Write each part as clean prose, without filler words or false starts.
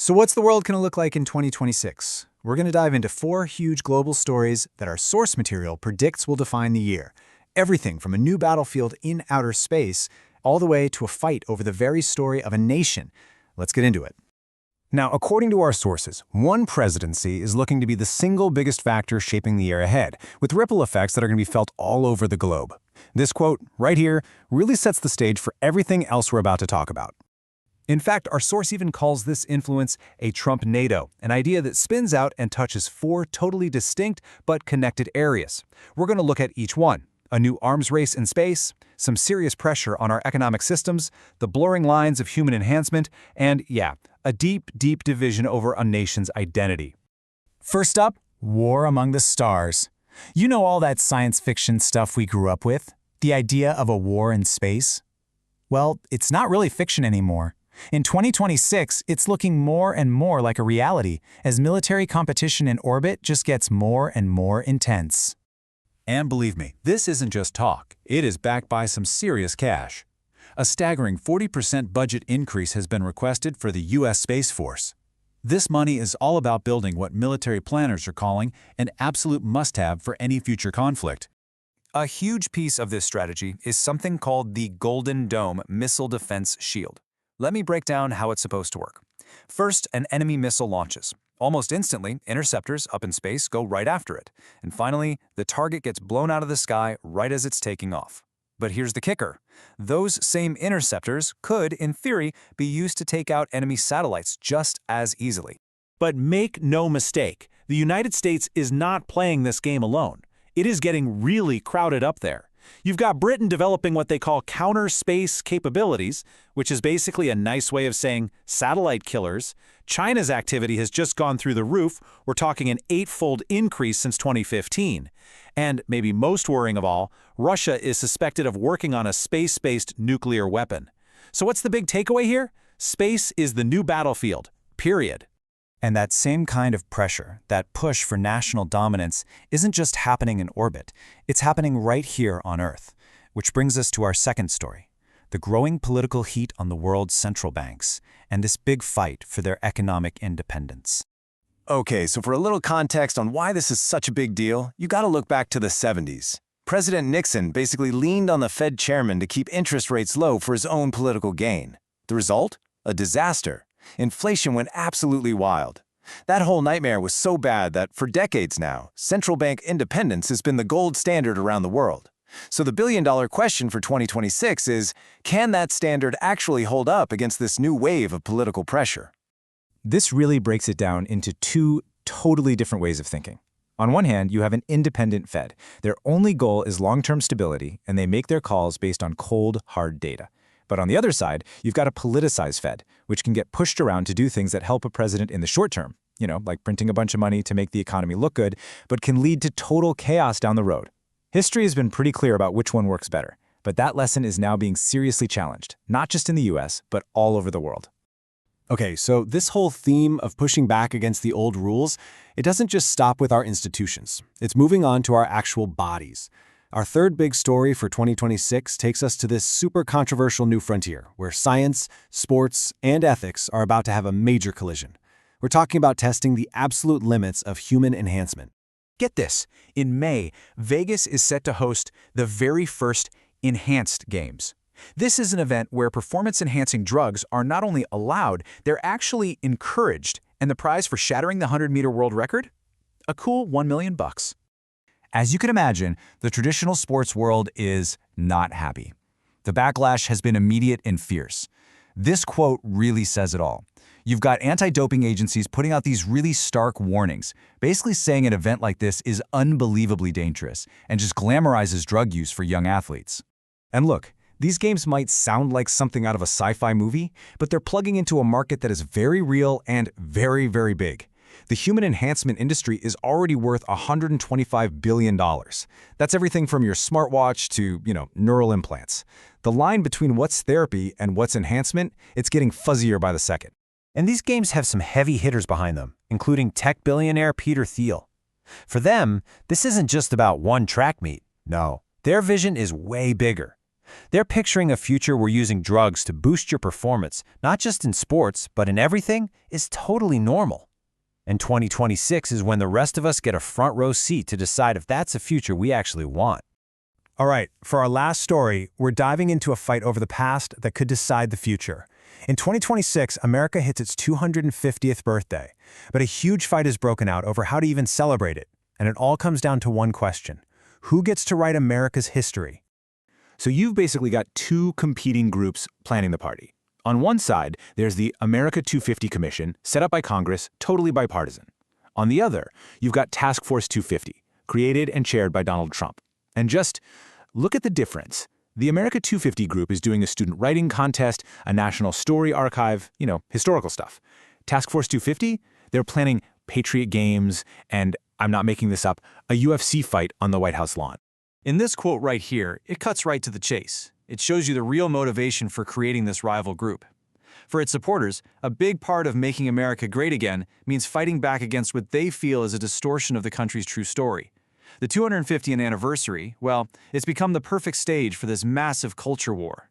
So what's the world going to look like in 2026? We're going to dive into 4 huge global stories that our source material predicts will define the year. Everything from a new battlefield in outer space, all the way to a fight over the very story of a nation. Let's get into it. Now, according to our sources, one presidency is looking to be the single biggest factor shaping the year ahead, with ripple effects that are going to be felt all over the globe. This quote, right here, really sets the stage for everything else we're about to talk about. In fact, our source even calls this influence a Trumpnado, an idea that spins out and touches 4 totally distinct but connected areas. We're going to look at each one: a new arms race in space, some serious pressure on our economic systems, the blurring lines of human enhancement, and, a deep, deep division over a nation's identity. First up, war among the stars. You know all that science fiction stuff we grew up with? The idea of a war in space? Well, it's not really fiction anymore. In 2026, it's looking more and more like a reality as military competition in orbit just gets more and more intense. And believe me, this isn't just talk. It is backed by some serious cash. A staggering 40% budget increase has been requested for the U.S. Space Force. This money is all about building what military planners are calling an absolute must-have for any future conflict. A huge piece of this strategy is something called the Golden Dome Missile Defense Shield. Let me break down how it's supposed to work. First, an enemy missile launches. Almost instantly, interceptors up in space go right after it. And finally, the target gets blown out of the sky right as it's taking off. But here's the kicker. Those same interceptors could, in theory, be used to take out enemy satellites just as easily. But make no mistake, the United States is not playing this game alone. It is getting really crowded up there. You've got Britain developing what they call counter-space capabilities, which is basically a nice way of saying satellite killers. China's activity has just gone through the roof. We're talking an 8-fold increase since 2015. And maybe most worrying of all, Russia is suspected of working on a space-based nuclear weapon. So what's the big takeaway here? Space is the new battlefield, period. And that same kind of pressure, that push for national dominance, isn't just happening in orbit. It's happening right here on Earth. Which brings us to our second story: the growing political heat on the world's central banks, and this big fight for their economic independence. Okay, so for a little context on why this is such a big deal, you gotta look back to the 70s. President Nixon basically leaned on the Fed chairman to keep interest rates low for his own political gain. The result? A disaster. Inflation went absolutely wild. That whole nightmare was so bad that, for decades now, central bank independence has been the gold standard around the world. So the billion-dollar question for 2026 is, can that standard actually hold up against this new wave of political pressure? This really breaks it down into 2 totally different ways of thinking. On one hand, you have an independent Fed. Their only goal is long-term stability, and they make their calls based on cold, hard data. But on the other side, you've got a politicized Fed, which can get pushed around to do things that help a president in the short term, like printing a bunch of money to make the economy look good, but can lead to total chaos down the road. History has been pretty clear about which one works better, but that lesson is now being seriously challenged, not just in the US, but all over the world. Okay, so this whole theme of pushing back against the old rules, it doesn't just stop with our institutions. It's moving on to our actual bodies. Our third big story for 2026 takes us to this super controversial new frontier, where science, sports, and ethics are about to have a major collision. We're talking about testing the absolute limits of human enhancement. Get this, in May, Vegas is set to host the very first Enhanced Games. This is an event where performance-enhancing drugs are not only allowed, they're actually encouraged. And the prize for shattering the 100-meter world record? A cool $1 million. As you can imagine, the traditional sports world is not happy. The backlash has been immediate and fierce. This quote really says it all. You've got anti-doping agencies putting out these really stark warnings, basically saying an event like this is unbelievably dangerous and just glamorizes drug use for young athletes. And look, these games might sound like something out of a sci-fi movie, but they're plugging into a market that is very real and very, very big. The human enhancement industry is already worth $125 billion. That's everything from your smartwatch to, neural implants. The line between what's therapy and what's enhancement, it's getting fuzzier by the second. And these games have some heavy hitters behind them, including tech billionaire Peter Thiel. For them, this isn't just about one track meet. No, their vision is way bigger. They're picturing a future where using drugs to boost your performance, not just in sports, but in everything, is totally normal. And 2026 is when the rest of us get a front row seat to decide if that's a future we actually want. All right, for our last story, we're diving into a fight over the past that could decide the future. In 2026, America hits its 250th birthday, but a huge fight is broken out over how to even celebrate it. And it all comes down to one question: who gets to write America's history? So you've basically got two competing groups planning the party. On one side, there's the America 250 Commission, set up by Congress, totally bipartisan. On the other, you've got Task Force 250, created and chaired by Donald Trump. And just look at the difference. The America 250 group is doing a student writing contest, a national story archive, historical stuff. Task Force 250, they're planning Patriot games and, I'm not making this up, a UFC fight on the White House lawn. In this quote right here, it cuts right to the chase. It shows you the real motivation for creating this rival group. For its supporters, a big part of making America great again means fighting back against what they feel is a distortion of the country's true story. The 250th anniversary, well, it's become the perfect stage for this massive culture war.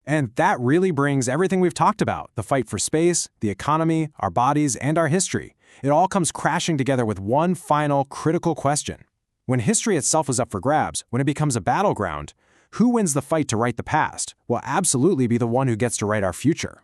And that really brings everything we've talked about, the fight for space, the economy, our bodies, and our history. It all comes crashing together with one final critical question. When history itself is up for grabs, when it becomes a battleground, who wins the fight to write the past will absolutely be the one who gets to write our future.